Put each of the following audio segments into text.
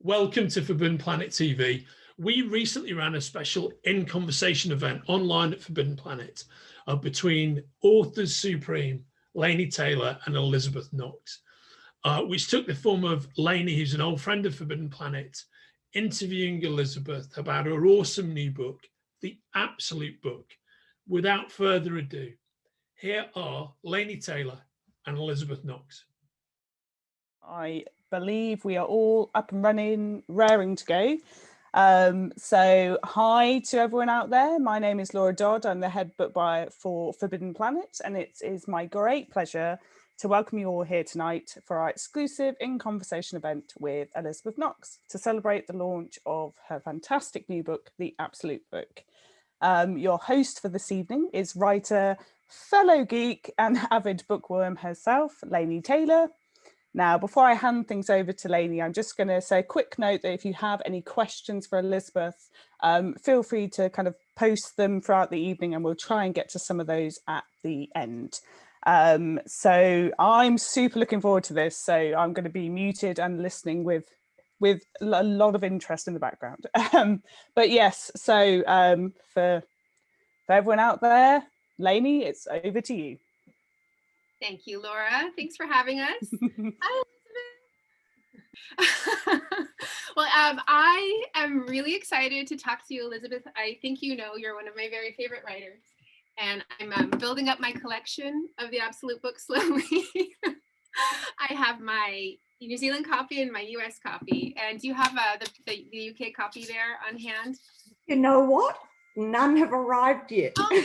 Welcome to Forbidden Planet TV. We recently ran a special In Conversation event online at Forbidden Planet between authors supreme Laini Taylor and Elizabeth Knox, which took the form of Laini, who's an old friend of Forbidden Planet, interviewing Elizabeth about her awesome new book, The Absolute Book. Without further ado, here are Laini Taylor and Elizabeth Knox. I believe we are all up and running, raring to go. So hi to everyone out there. My name is Laura Dodd. I'm the head book buyer for Forbidden Planet, and it is my great pleasure to welcome you all here tonight for our exclusive In Conversation event with Elizabeth Knox to celebrate the launch of her fantastic new book, The Absolute Book. Your host for this evening is writer, fellow geek and avid bookworm herself, Laini Taylor. Now, before I hand things over to Laini, I'm just going to say a quick note that if you have any questions for Elizabeth, feel free to kind of post them throughout the evening and we'll try and get to some of those at the end. So I'm super looking forward to this. So I'm going to be muted and listening with a lot of interest in the background. But yes, so for everyone out there, Laini, it's over to you. Thank you, Laura. Thanks for having us. Hi, Elizabeth. Well, I am really excited to talk to you, Elizabeth. I think you know you're one of my very favorite writers, and I'm building up my collection of the Absolute Book slowly. I have my New Zealand copy and my US copy. And do you have the UK copy there on hand? You know what? None have arrived yet. Oh, no.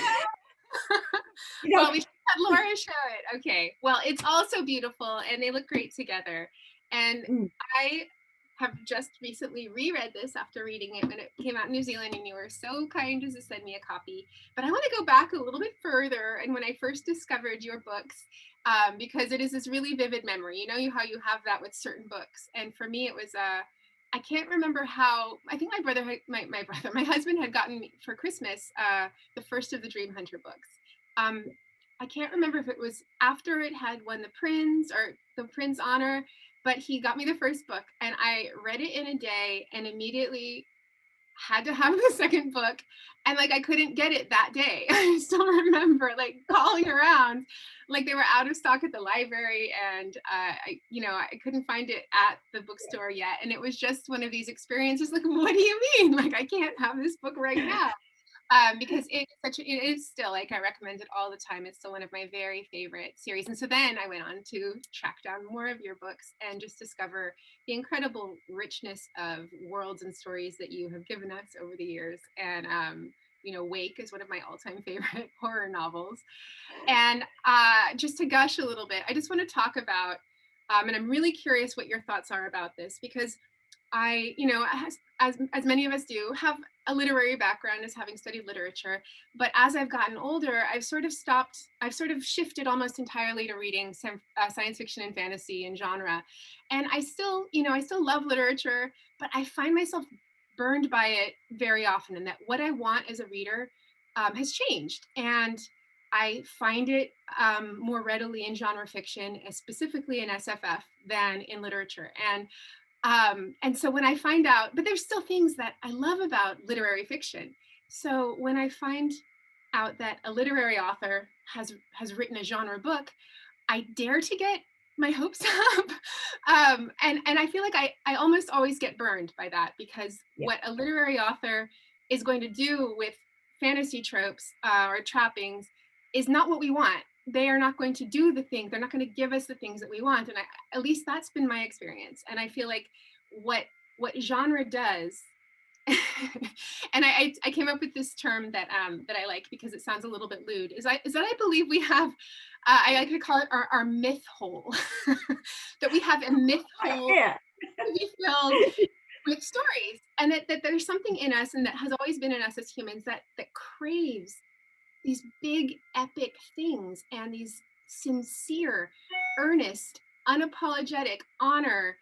You know, well, we should have Laura show it. Okay. Well, it's also beautiful and they look great together. And I have just recently reread this after reading it when it came out in New Zealand, and you were so kind as to send me a copy. But I want to go back a little bit further, and when I first discovered your books, because it is this really vivid memory. You know how you have that with certain books, and for me it was I can't remember how. I think my husband had gotten me for Christmas the first of the Dream Hunter books. I can't remember if it was after it had won the Prince or the Prince honor, but he got me the first book and I read it in a day and immediately had to have the second book. And like, I couldn't get it that day. I still remember like calling around, like they were out of stock at the library, and I couldn't find it at the bookstore yet. And it was just one of these experiences like, what do you mean? Like, I can't have this book right now. Because it is still, like, I recommend it all the time. It's still one of my very favorite series. And so then I went on to track down more of your books and just discover the incredible richness of worlds and stories that you have given us over the years. And, Wake is one of my all-time favorite horror novels. And just to gush a little bit, I just want to talk about, and I'm really curious what your thoughts are about this, because I, as many of us do, have a literary background as having studied literature, but as I've gotten older, I've sort of shifted almost entirely to reading science fiction and fantasy and genre. And I still love literature, but I find myself burned by it very often, and that what I want as a reader has changed. And I find it more readily in genre fiction, specifically in SFF, than in literature. And so when I find out, but there's still things that I love about literary fiction. So when I find out that a literary author has written a genre book, I dare to get my hopes up. And I feel like I almost always get burned by that, because what a literary author is going to do with fantasy tropes or trappings is not what we want. They are not going to do the thing. They're not going to give us the things that we want. And at least that's been my experience. And I feel like what genre does, and I came up with this term that I like because it sounds a little bit lewd, is that I believe we have, I like to call it our myth hole, that we have a myth hole to be filled with stories, and that there's something in us, and that has always been in us as humans, that craves these big epic things and these sincere, earnest, unapologetic honor,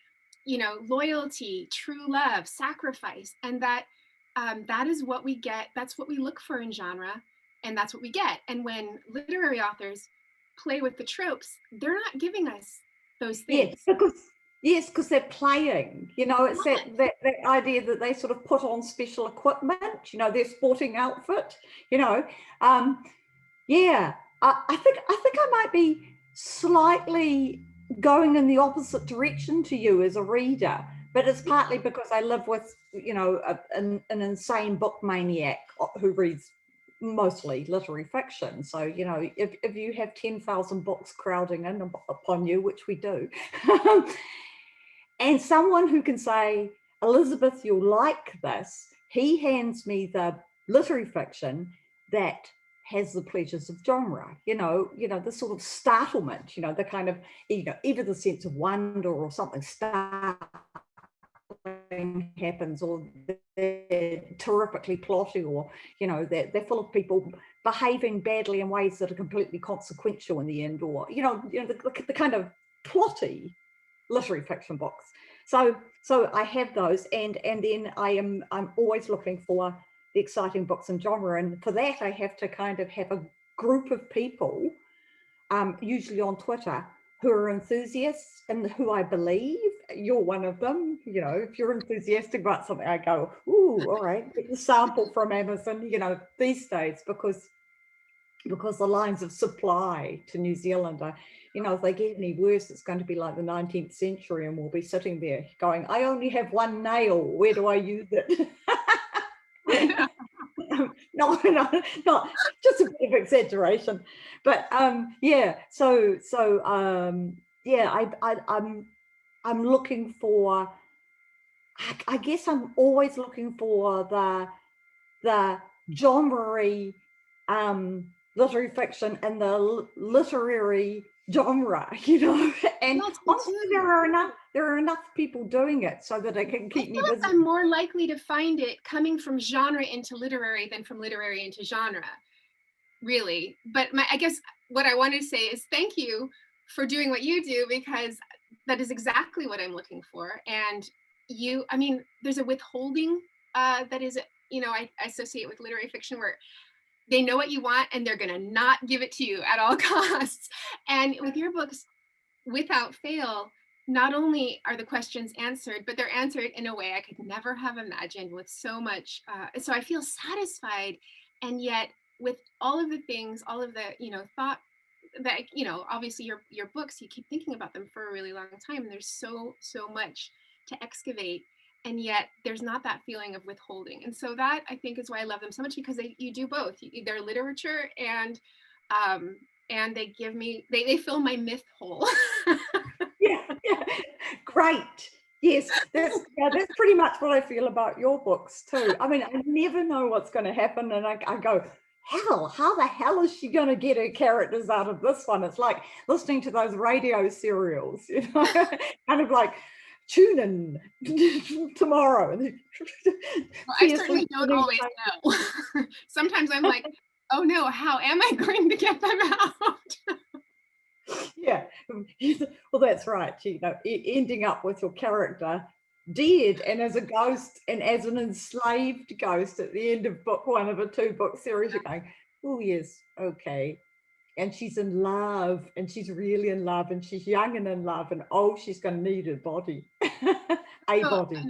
loyalty, true love, sacrifice, and that is what we get. That's what we look for in genre, and that's what we get. And when literary authors play with the tropes, they're not giving us those things. Yes, Yes, because they're playing, you know, it's that idea that they sort of put on special equipment, you know, their sporting outfit, you know. Yeah, I think I might be slightly going in the opposite direction to you as a reader, but it's partly because I live with, you know, an insane book maniac who reads mostly literary fiction. So, you know, if you have 10,000 books crowding in upon you, which we do, and someone who can say, Elizabeth, you'll like this, he hands me the literary fiction that has the pleasures of genre, you know, the sort of startlement, you know, the kind of, you know, either the sense of wonder or something startling happens, or they're terrifically plotty, or, you know, they're full of people behaving badly in ways that are completely consequential in the end, or, the kind of plotty literary fiction books. So I have those, and then I'm always looking for the exciting books in genre, and for that I have to kind of have a group of people, usually on Twitter, who are enthusiasts and who I believe. You're one of them. You know, if you're enthusiastic about something, I go, ooh, all right, get the sample from Amazon, you know, these days, because the lines of supply to New Zealand are, you know, if they get any worse, it's going to be like the 19th century, and we'll be sitting there going, I only have one nail, where do I use it? No, not just a bit of exaggeration, but yeah. So yeah, I'm looking for. I guess I'm always looking for the genre literary fiction and the literary genre, you know, and honestly, there are enough people doing it so that it can keep me busy. I'm more likely to find it coming from genre into literary than from literary into genre, really. But I guess what I wanted to say is thank you for doing what you do, because that is exactly what I'm looking for. And I mean, there's a withholding that is, you know, I associate with literary fiction, where they know what you want and they're going to not give it to you at all costs. And with your books, without fail, not only are the questions answered, but they're answered in a way I could never have imagined, with so much. So I feel satisfied. And yet with all of the things, all of the, you know, thought that, you know, obviously your books, you keep thinking about them for a really long time, and there's so much to excavate. And yet there's not that feeling of withholding. And so that, I think, is why I love them so much, because you do both. They're literature, and they give me, they fill my myth hole. yeah, great. Yes, that's pretty much what I feel about your books too. I mean, I never know what's going to happen, and I go, how the hell is she going to get her characters out of this one? It's like listening to those radio serials, you know, kind of like, tune in tomorrow. Well, I certainly don't always know. Sometimes I'm like, oh no, how am I going to get them out? Yeah, well, that's right. You know, ending up with your character dead and as a ghost, and as an enslaved ghost at the end of book one of a 2-book series, you're going, oh yes, okay. And she's in love, and she's really in love, and she's young and in love, and oh, she's going to need a body, body.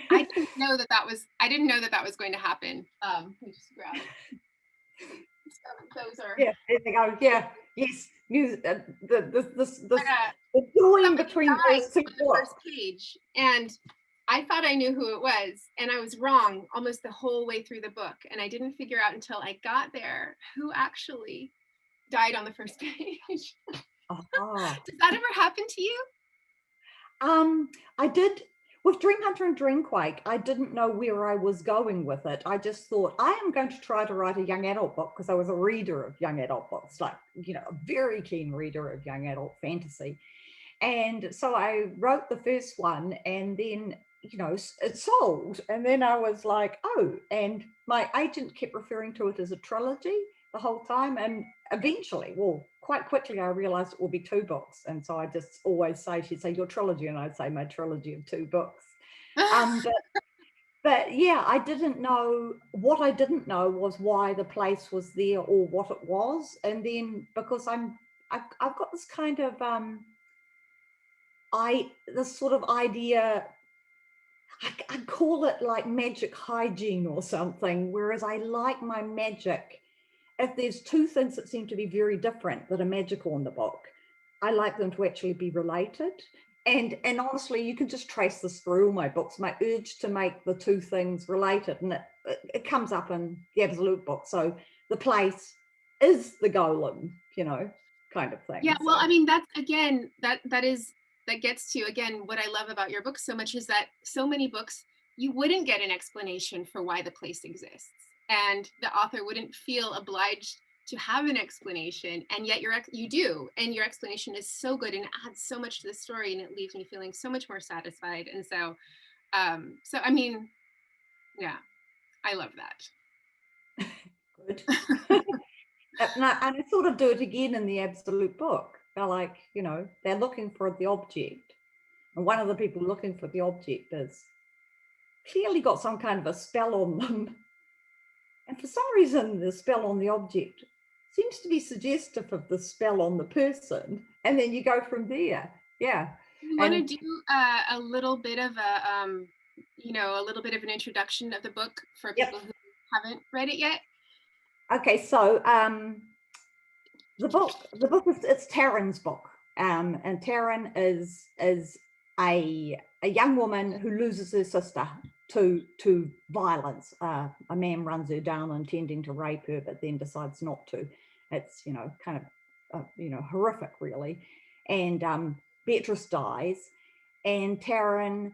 I didn't know that was going to happen. Let me just grab it. Those are. Yeah, there they go. Yeah, yes. The join between those two first page, and I thought I knew who it was, and I was wrong almost the whole way through the book, and I didn't figure out until I got there who actually died on the first page. Does that ever happen to you? I did. With Dream Hunter and Dreamquake, I didn't know where I was going with it. I just thought, I am going to try to write a young adult book, because I was a reader of young adult books, like, you know, a very keen reader of young adult fantasy. And so I wrote the first one, and then, you know, it sold. And then I was like, oh, and my agent kept referring to it as a trilogy the whole time. And eventually, well, quite quickly, I realized it will be 2 books. And so I just always say, she'd say your trilogy, and I'd say my trilogy of 2 books. But yeah, I didn't know. What I didn't know was why the place was there or what it was. And then, because I've got this kind of this sort of idea, I call it like magic hygiene or something, whereas I like my magic, if there's two things that seem to be very different that are magical in the book, I like them to actually be related. And honestly, you can just trace this through all my books, my urge to make the two things related, and it comes up in the Absolute book. So the place is the golem, you know, kind of thing. Yeah, well, so. I mean, that's, again, that gets to, again, what I love about your book so much is that so many books, you wouldn't get an explanation for why the place exists. And the author wouldn't feel obliged to have an explanation, and yet you do, and your explanation is so good and adds so much to the story, and it leaves me feeling so much more satisfied. And so, so I mean, yeah, I love that. Good. And I sort of do it again in the Absolute book. They're like, you know, they're looking for the object, and one of the people looking for the object is clearly got some kind of a spell on them, and for some reason the spell on the object seems to be suggestive of the spell on the person, and then you go from there. Yeah. You want to do a little bit of a you know, a little bit of an introduction of the book for people who haven't read it yet? Okay, so the book is, it's Taryn's book, and Taryn is a young woman who loses her sister to violence. A man runs her down intending to rape her, but then decides not to. It's, you know, kind of you know, horrific really. And Beatrice dies, and Taryn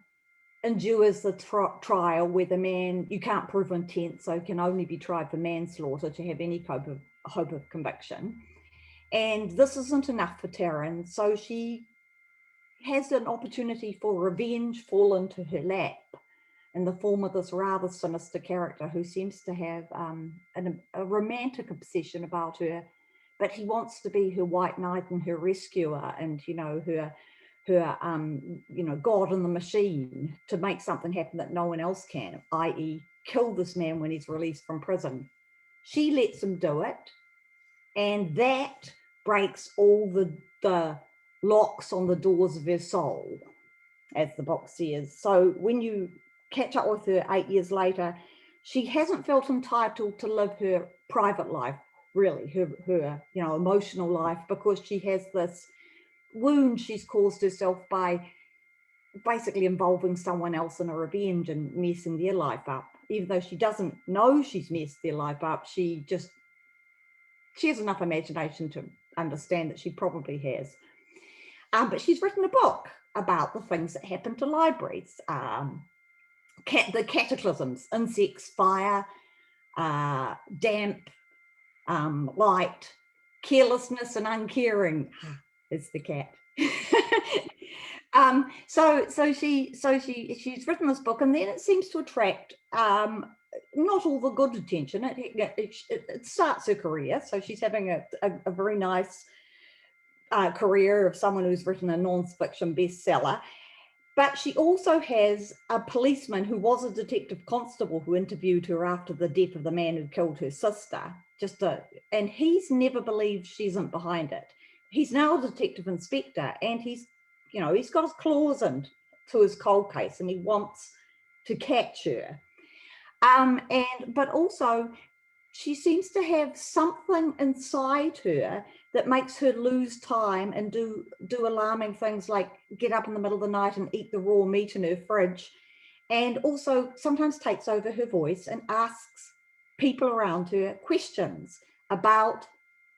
endures the trial where the man, you can't prove intent, so can only be tried for manslaughter to have any hope of conviction. And this isn't enough for Taryn, so she has an opportunity for revenge fall into her lap in the form of this rather sinister character who seems to have a romantic obsession about her, but he wants to be her white knight and her rescuer, and, you know, her you know, God in the machine to make something happen that no one else can, i.e. kill this man when he's released from prison. She lets him do it, and that breaks all the locks on the doors of her soul, as the book says. So when you catch up with her 8 years later, she hasn't felt entitled to live her private life, really, her you know, emotional life, because she has this wound she's caused herself by basically involving someone else in a revenge and messing their life up. Even though she doesn't know she's messed their life up, she has enough imagination to understand that she probably has. But she's written a book about the things that happen to libraries, the cataclysms, insects, fire, damp, light, carelessness and uncaring. Is the cat. So she's written this book, and then it seems to attract not all the good attention. It starts her career, so she's having a very nice career of someone who's written a non-fiction bestseller. But she also has a policeman who was a detective constable who interviewed her after the death of the man who killed her sister. And he's never believed she isn't behind it. He's now a detective inspector, and he's got his claws into his cold case, and he wants to catch her. But also she seems to have something inside her that makes her lose time and do alarming things like get up in the middle of the night and eat the raw meat in her fridge, and also sometimes takes over her voice and asks people around her questions about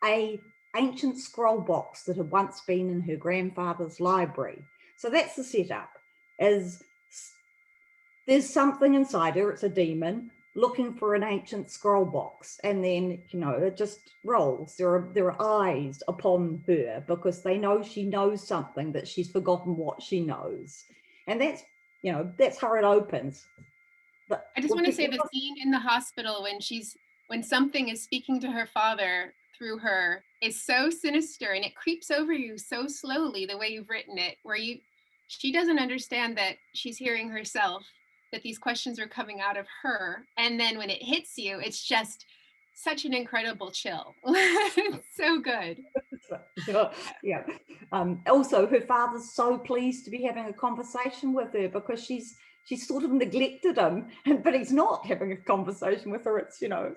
a ancient scroll box that had once been in her grandfather's library. So that's the setup, is there's something inside her, it's a demon, looking for an ancient scroll box, and then, it just rolls. There are eyes upon her because they know she knows something, that she's forgotten what she knows. And that's how it opens. But I just want to say the scene in the hospital when something is speaking to her father through her is so sinister, and it creeps over you so slowly, the way you've written it, where she doesn't understand that she's hearing herself, that these questions are coming out of her. And then when it hits you, it's just such an incredible chill. It's so good. Yeah. Also, her father's so pleased to be having a conversation with her because she's sort of neglected him, but he's not having a conversation with her. It's, Right.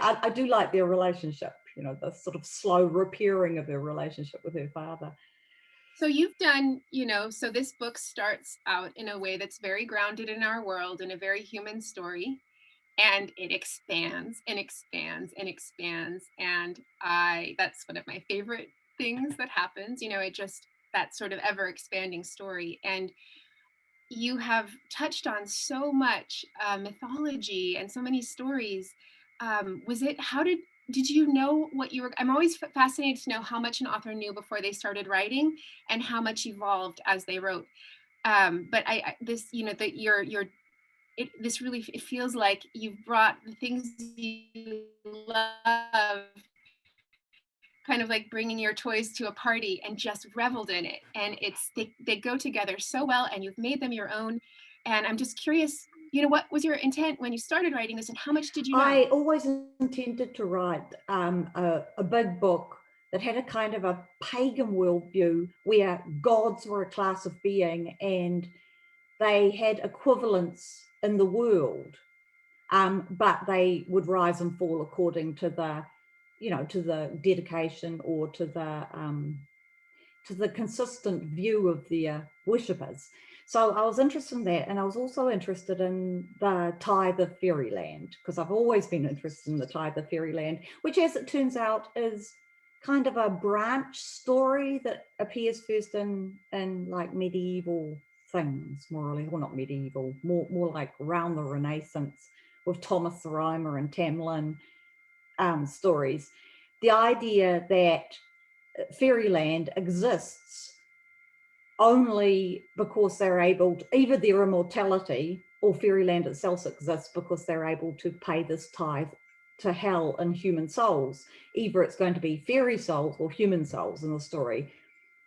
I do like their relationship, the sort of slow repairing of their relationship with her father. So you've done, so this book starts out in a way that's very grounded in our world, in a very human story, and it expands and expands and expands. And that's one of my favorite things that happens, it just, that sort of ever expanding story. And you have touched on so much mythology and so many stories. Did you know what you were, I'm always fascinated to know how much an author knew before they started writing and how much evolved as they wrote. But this, that this really, it feels like you've brought the things you love, kind of like bringing your toys to a party and just reveled in it. And they go together so well, and you've made them your own. And I'm just curious, what was your intent when you started writing this, and how much did you know? I always intended to write a big book that had a kind of a pagan worldview where gods were a class of being and they had equivalents in the world, but they would rise and fall according to the, to the dedication or to the consistent view of their worshippers. So I was interested in that, and I was also interested in the tithe of fairyland, because I've always been interested in the tithe of fairyland, which, as it turns out, is kind of a branch story that appears first in like medieval things, more or less, well, not medieval, more like around the Renaissance, with Thomas the Rhymer and Tamlin stories. The idea that fairyland exists only because they're able to, either their immortality or fairyland itself exists because they're able to pay this tithe to hell and human souls. Either it's going to be fairy souls or human souls in the story.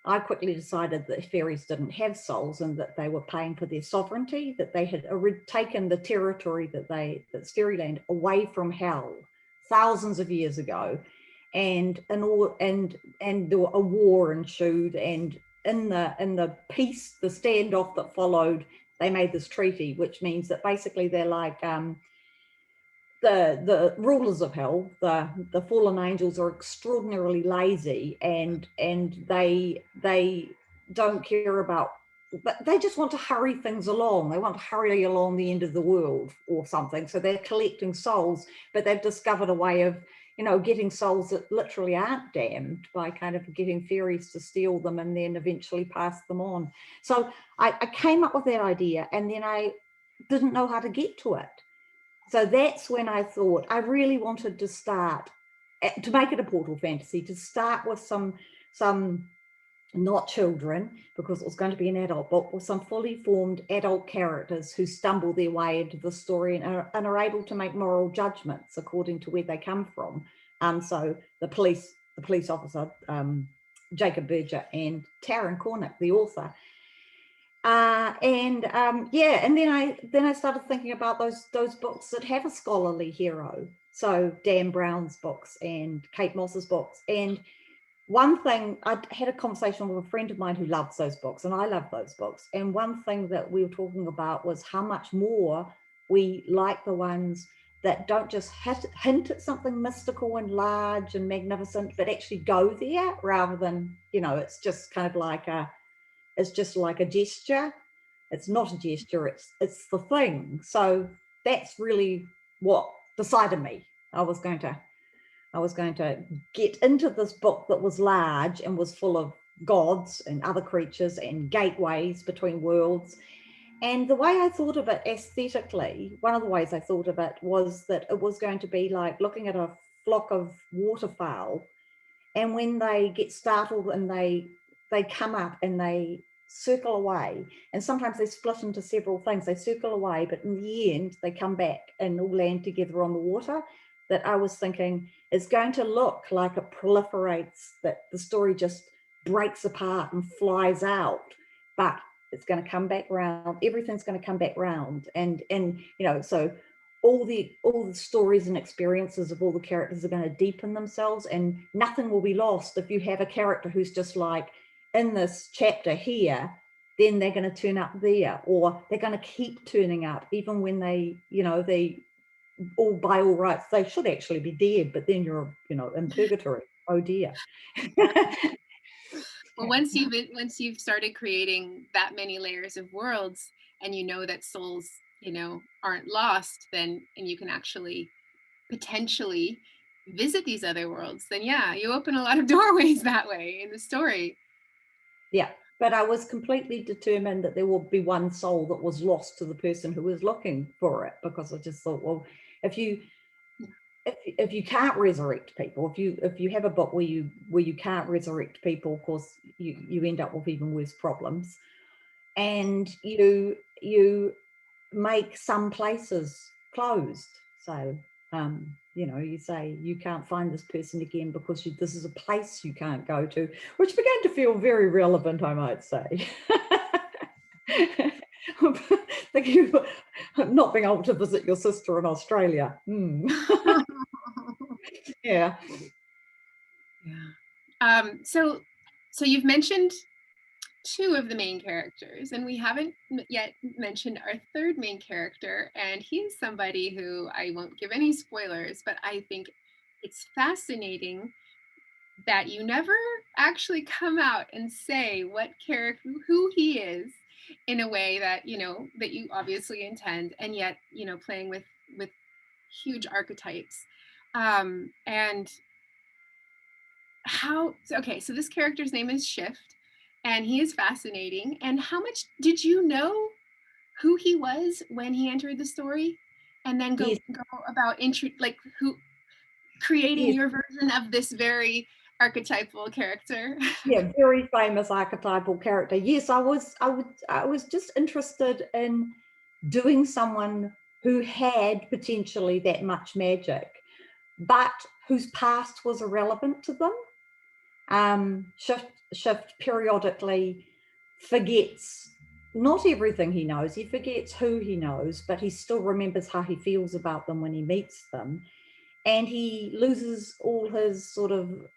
I quickly decided that fairies didn't have souls and that they were paying for their sovereignty, that they had taken the territory that's fairyland away from hell thousands of years ago. And a war ensued, and in the peace, the standoff that followed, they made this treaty, which means that basically they're like the rulers of hell, the fallen angels, are extraordinarily lazy, and they don't care about, but they just want to hurry things along. They want to hurry along the end of the world or something. So they're collecting souls, but they've discovered a way of, getting souls that literally aren't damned by kind of getting fairies to steal them and then eventually pass them on. So I came up with that idea, and then I didn't know how to get to it. So that's when I thought I really wanted to start, to make it a portal fantasy, to start with some not children, because it was going to be an adult book, with some fully formed adult characters who stumble their way into the story and are able to make moral judgments according to where they come from. So the police officer, Jacob Berger, and Taryn Cornick, the author. And then I started thinking about those books that have a scholarly hero. So Dan Brown's books and Kate Moss's books. And one thing, I had a conversation with a friend of mine who loves those books, and I love those books. And one thing that we were talking about was how much more we like the ones that don't just hint at something mystical and large and magnificent, but actually go there, rather than, it's just kind of like it's just like a gesture. It's not a gesture, it's the thing. So that's really what decided me. I was going to get into this book that was large and was full of gods and other creatures and gateways between worlds. And the way I thought of it aesthetically, one of the ways I thought of it was that it was going to be like looking at a flock of waterfowl, and when they get startled and they come up and they circle away, and sometimes they split into several things. They circle away, but in the end they come back and all land together on the water. That I was thinking is going to look like it proliferates, that the story just breaks apart and flies out, but it's going to come back round. Everything's going to come back round, and so all the stories and experiences of all the characters are going to deepen themselves, and nothing will be lost. If you have a character who's just like in this chapter here, then they're going to turn up there, or they're going to keep turning up even when they, you know, they all by all rights they should actually be dead, but then you're, you know, in purgatory. Oh dear. Well, once you've started creating that many layers of worlds, and you know that souls, you know, aren't lost, then, and you can actually potentially visit these other worlds, then yeah, you open a lot of doorways that way in the story. Yeah, but I was completely determined that there would be one soul that was lost to the person who was looking for it, because I just thought, well, if you can't resurrect people, if you have a book where you can't resurrect people, of course you end up with even worse problems, and you make some places closed. So you know, you say you can't find this person again because this is a place you can't go to, which began to feel very relevant, I might say. Thank you. Not being able to visit your sister in Australia. Yeah. Yeah. So you've mentioned two of the main characters, and we haven't yet mentioned our third main character, and he's somebody who, I won't give any spoilers, but I think it's fascinating that you never actually come out and say what character, who he is, in a way that, you know, that you obviously intend, and yet, you know, playing with huge archetypes. And how, okay, so this character's name is Shift, and he is fascinating. And how much did you know who he was when he entered the story, and then go about creating your version of this very archetypal character? Yeah, very famous archetypal character. Yes, I was just interested in doing someone who had potentially that much magic, but whose past was irrelevant to them. Shift periodically forgets not everything he knows. He forgets who he knows, but he still remembers how he feels about them when he meets them. And he loses all his sort of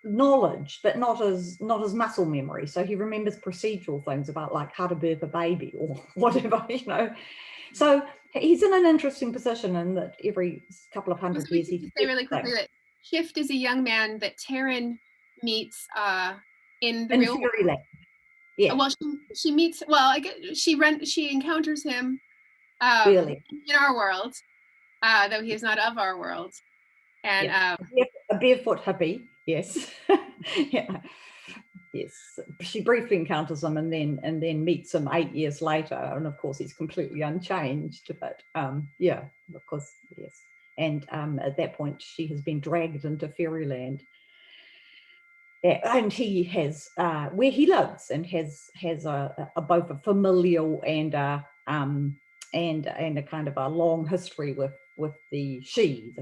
knowledge, but not as muscle memory. So he remembers procedural things about like how to birth a baby or whatever, you know. So he's in an interesting position in that every couple of hundred years he say really quickly that Shift is a young man that Taryn meets in the real Fairyland. Yeah. Well, she meets. Well, I guess she encounters him really in our world, though he is not of our world. And yeah. A barefoot hippie. Yes. Yeah. Yes. She briefly encounters him and then meets him 8 years later, and of course he's completely unchanged. But yeah, of course, yes. And at that point, she has been dragged into Fairyland. And he has where he lives, and has a both a familial and a kind of a long history with the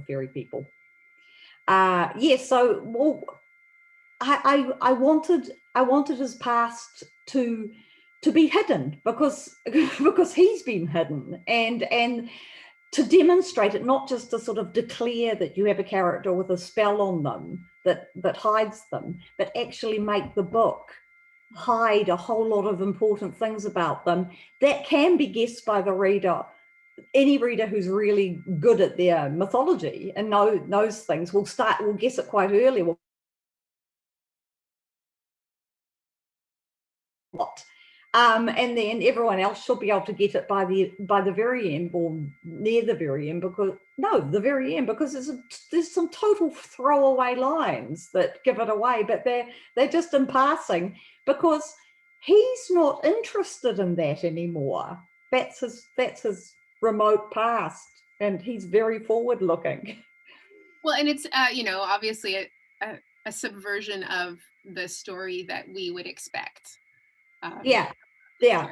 fairy people. Yes, so well, I wanted his past to be hidden because he's been hidden, and to demonstrate it, not just to sort of declare that you have a character with a spell on them that hides them, but actually make the book hide a whole lot of important things about them that can be guessed by the reader. Any reader who's really good at their mythology and knows things will guess it quite early. And then everyone else should be able to get it by the very end, or near the very end, the very end, because there's some total throwaway lines that give it away, but they're just in passing, because he's not interested in that anymore. That's his remote past, and he's very forward looking. Well, and it's you know, obviously a subversion of the story that we would expect. Yeah,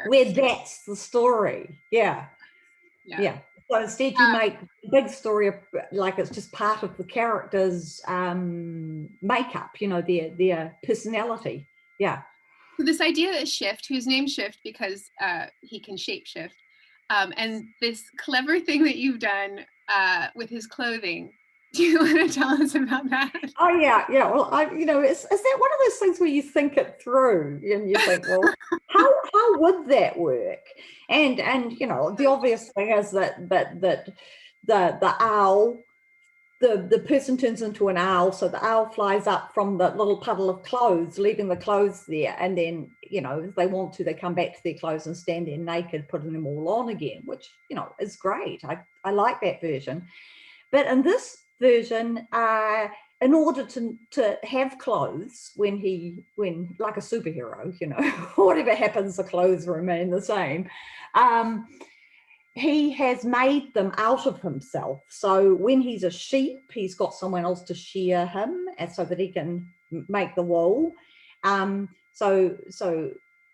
where that's the story. Yeah. So instead you make the big story like it's just part of the character's makeup, you know, their personality. Yeah. So this idea that Shift, whose name's Shift because he can shapeshift, and this clever thing that you've done with his clothing. Do you want to tell us about that? Oh yeah. Well, is that one of those things where you think it through and you think, well, how would that work? And the obvious thing is that the owl, the person turns into an owl, so the owl flies up from the little puddle of clothes, leaving the clothes there, and then if they want to, they come back to their clothes and stand there naked, putting them all on again, which is great. I like that version. But in this version, in order to have clothes when like a superhero, whatever happens, the clothes remain the same. He has made them out of himself. So when he's a sheep, he's got someone else to shear him, and so that he can make the wool.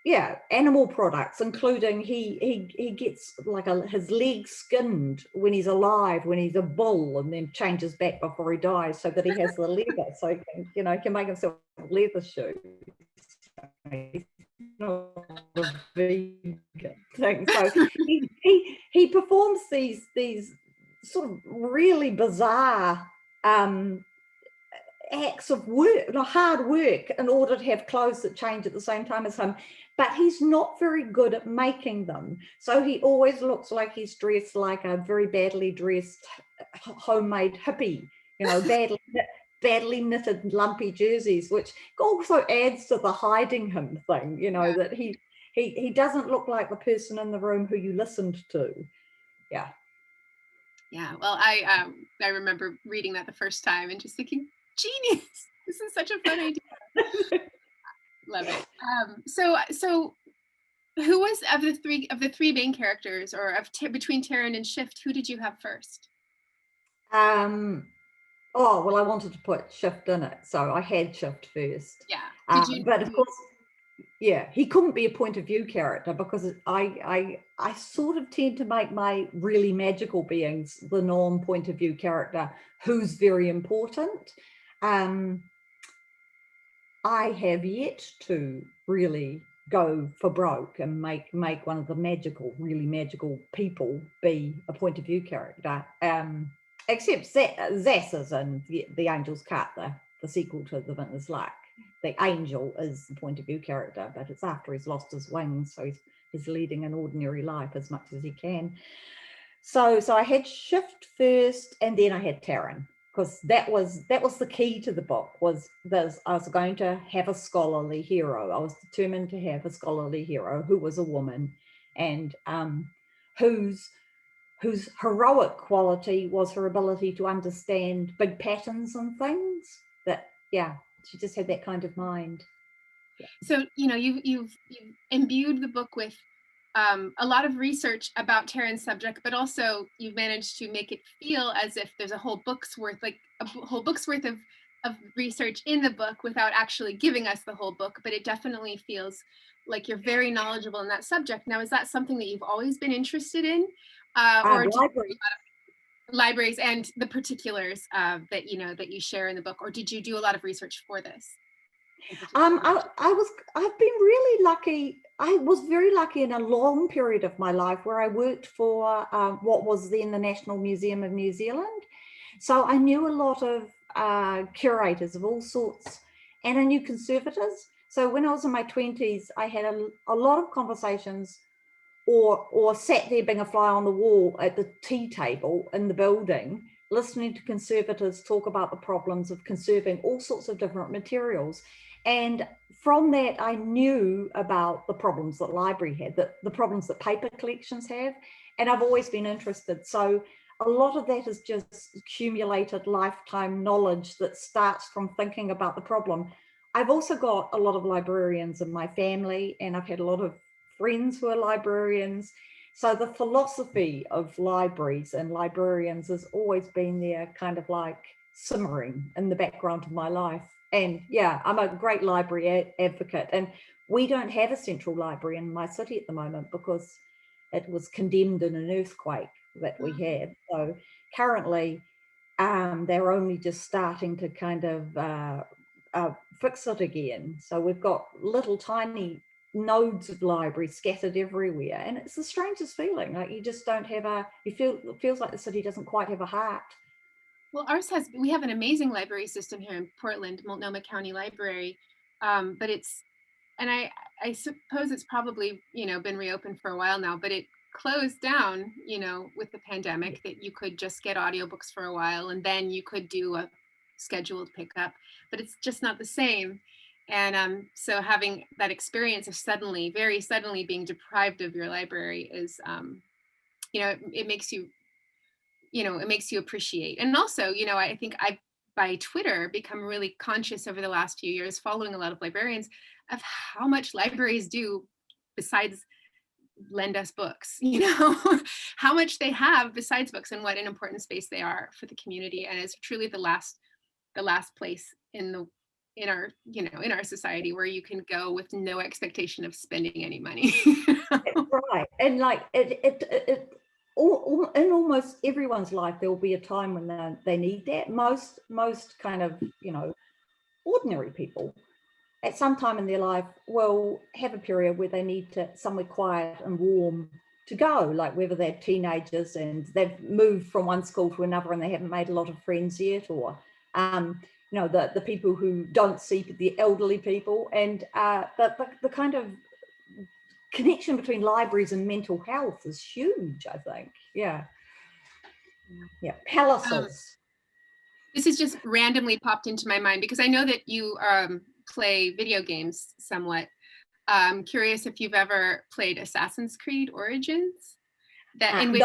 Yeah, animal products, including he gets like his legs skinned when he's alive, when he's a bull, and then changes back before he dies, so that he has the leather, so he can make himself leather shoes. Not a vegan thing. So he performs these sort of really bizarre acts of work, hard work, in order to have clothes that change at the same time as him. But he's not very good at making them. So he always looks like he's dressed like a very badly dressed homemade hippie, badly knitted lumpy jerseys, which also adds to the hiding him thing, that he doesn't look like the person in the room who you listened to. Yeah. Well, I remember reading that the first time and just thinking, genius, this is such a fun idea. Love it. So who was of the three main characters, or between Taryn and Shift, who did you have first? Oh, well, I wanted to put Shift in it, so I had Shift first. Yeah. But of course, he couldn't be a point of view character, because I sort of tend to make my really magical beings the non-point of view character, who's very important. I have yet to really go for broke and make one of the really magical people be a point of view character. Except Zess is in the Angel's Cut, the sequel to The Vintner's Luck. The angel is the point of view character, but it's after he's lost his wings, so he's leading an ordinary life as much as he can. So I had Shift first, and then I had Taryn, because that was the key to the book. I was going to have a scholarly hero. I was determined to have a scholarly hero who was a woman, and whose heroic quality was her ability to understand big patterns and things. She just had that kind of mind. So you've imbued the book with a lot of research about Taryn's subject, but also you've managed to make it feel as if there's a whole book's worth of research in the book without actually giving us the whole book. But it definitely feels like you're very knowledgeable in that subject. Now, is that something that you've always been interested in, or libraries and the particulars that you share in the book, or did you do a lot of research for this? I've been really lucky. I was very lucky in a long period of my life where I worked for what was then the National Museum of New Zealand. So I knew a lot of curators of all sorts, and I knew conservators. So when I was in my 20s, I had a lot of conversations or sat there being a fly on the wall at the tea table in the building, listening to conservators talk about the problems of conserving all sorts of different materials. And from that, I knew about the problems that library had, the problems that paper collections have, and I've always been interested. So a lot of that is just accumulated lifetime knowledge that starts from thinking about the problem. I've also got a lot of librarians in my family, and I've had a lot of friends who are librarians. So the philosophy of libraries and librarians has always been there, kind of like simmering in the background of my life. And I'm a great library advocate. And we don't have a central library in my city at the moment because it was condemned in an earthquake that we had. So currently, they're only just starting to kind of fix it again. So we've got little tiny nodes of libraries scattered everywhere, and it's the strangest feeling. Like you just don't have it feels like the city doesn't quite have a heart. Well, we have an amazing library system here in Portland, Multnomah County Library, but I suppose it's probably, been reopened for a while now, but it closed down, with the pandemic, that you could just get audiobooks for a while and then you could do a scheduled pickup, but it's just not the same. And so having that experience of very suddenly being deprived of your library is, it makes you, it makes you appreciate. And also, I think I've, by Twitter, become really conscious over the last few years, following a lot of librarians, of how much libraries do besides lend us books, how much they have besides books, and what an important space they are for the community. And it's truly the last place in our society where you can go with no expectation of spending any money. Right. And like in almost everyone's life, there will be a time when they need that. Most kind of, ordinary people at some time in their life will have a period where they need somewhere quiet and warm to go, like whether they're teenagers and they've moved from one school to another and they haven't made a lot of friends yet, or the people who don't see the elderly people, and the kind of connection between libraries and mental health is huge, I think. Yeah. Palaces. This has just randomly popped into my mind because I know that you play video games somewhat. I'm curious if you've ever played Assassin's Creed Origins, in which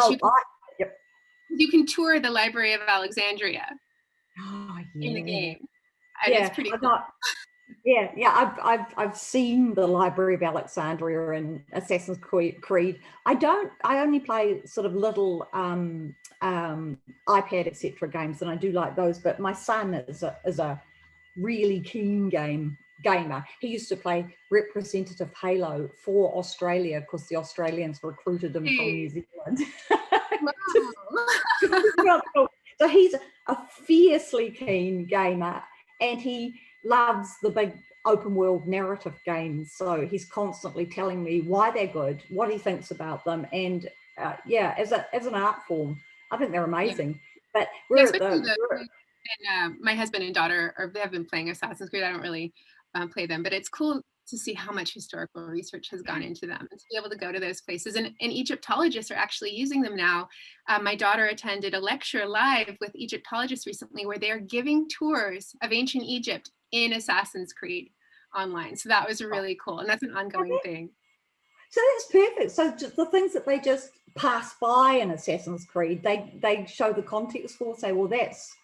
you can tour the Library of Alexandria in the game. And it's pretty cool. I've seen the Library of Alexandria and Assassin's Creed. I only play sort of little iPad etc. games, and I do like those. But my son is a really keen gamer. He used to play representative Halo for Australia because the Australians recruited him from New Zealand. Wow. So he's a fiercely keen gamer, and he loves the big open world narrative games. So he's constantly telling me why they're good, what he thinks about them, and as an art form, I think they're amazing. But my husband and daughter have been playing Assassin's Creed. I don't really play them, but it's cool to see how much historical research has gone into them and to be able to go to those places. And Egyptologists are actually using them now. My daughter attended a lecture live with Egyptologists recently where they're giving tours of ancient Egypt in Assassin's Creed online. So that was really cool. And that's an ongoing thing. So that's perfect. So the things that they just pass by in Assassin's Creed, they show the context for, say, well, that's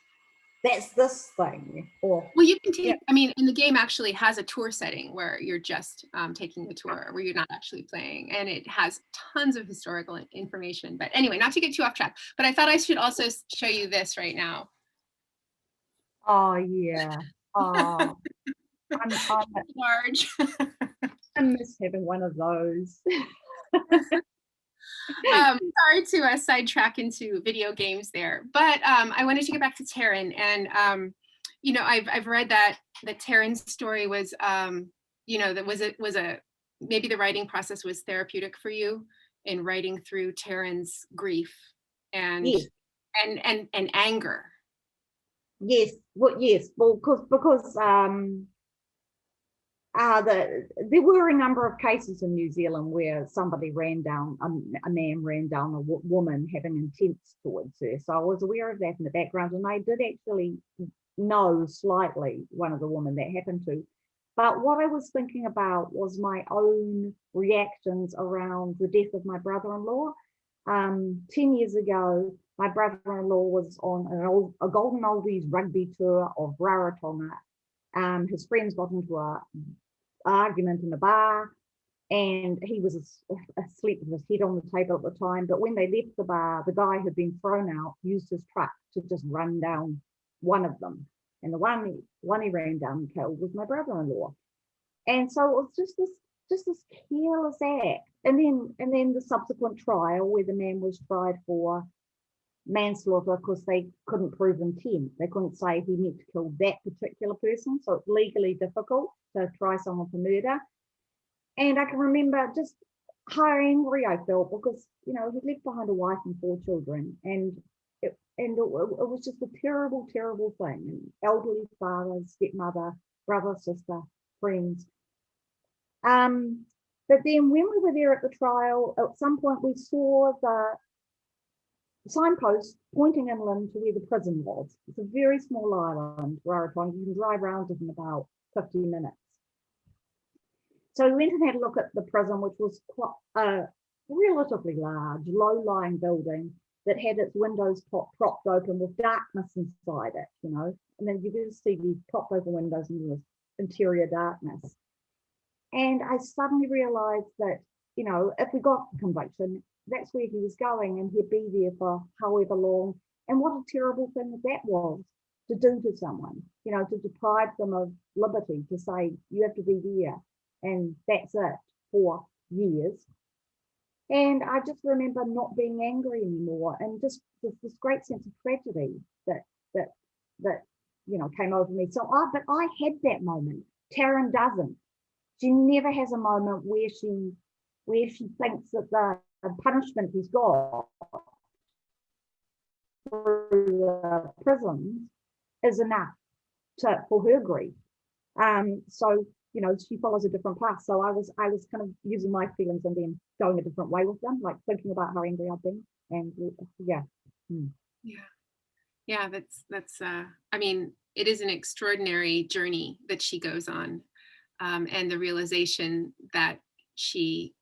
this thing. Or well, you can take, I mean, and the game actually has a tour setting where you're just taking the tour, where you're not actually playing, and it has tons of historical information. But anyway, not to get too off track, but I thought I should also show you this right now. Oh yeah. Oh, I'm large. I miss having one of those. Sorry to sidetrack into video games there, but I wanted to get back to Taryn, and I've read that Taryn's story was that maybe the writing process was therapeutic for you in writing through Taryn's grief and anger. Yes, well, because there were a number of cases in New Zealand where somebody ran down, a man ran down a woman having intent towards her. So I was aware of that in the background, and I did actually know slightly one of the women that happened to. But what I was thinking about was my own reactions around the death of my brother-in-law. 10 years ago, my brother-in-law was on a Golden Oldies rugby tour of Rarotonga. His friends got into an argument in a bar, and he was asleep with his head on the table at the time. But when they left the bar, the guy who'd been thrown out used his truck to just run down one of them. And the one he ran down and killed was my brother-in-law. And so it was just this careless act. And then the subsequent trial where the man was tried for manslaughter because they couldn't prove intent. They couldn't say he meant to kill that particular person. So it's legally difficult to try someone for murder. And I can remember just how angry I felt because, you know, he'd left behind a wife and 4 children, and it was just a terrible, terrible thing. And elderly father, stepmother, brother, sister, friends. But then when we were there at the trial, at some point we saw the signpost pointing inland to where the prison was. It's a very small island, Rarotonga. You can drive around it in about 50 minutes. So we went and had a look at the prison, which was quite a relatively large, low-lying building that had its windows propped open with darkness inside it, you know. And then you could see these propped open windows and this interior darkness. And I suddenly realized that, you know, if we got the conviction, that's where he was going, and he'd be there for however long. And what a terrible thing that was to do to someone, you know, to deprive them of liberty, to say you have to be there and that's it for years. And I just remember not being angry anymore, and just this great sense of tragedy that you know came over me. So but I had that moment. Taryn doesn't. She never has a moment where she thinks that the punishment he's got through the prisons is enough for her grief. So, you know, she follows a different path. So I was kind of using my feelings and then going a different way with them, like thinking about how angry I've been. And yeah. Yeah, that's I mean, it is an extraordinary journey that she goes on, and the realization that she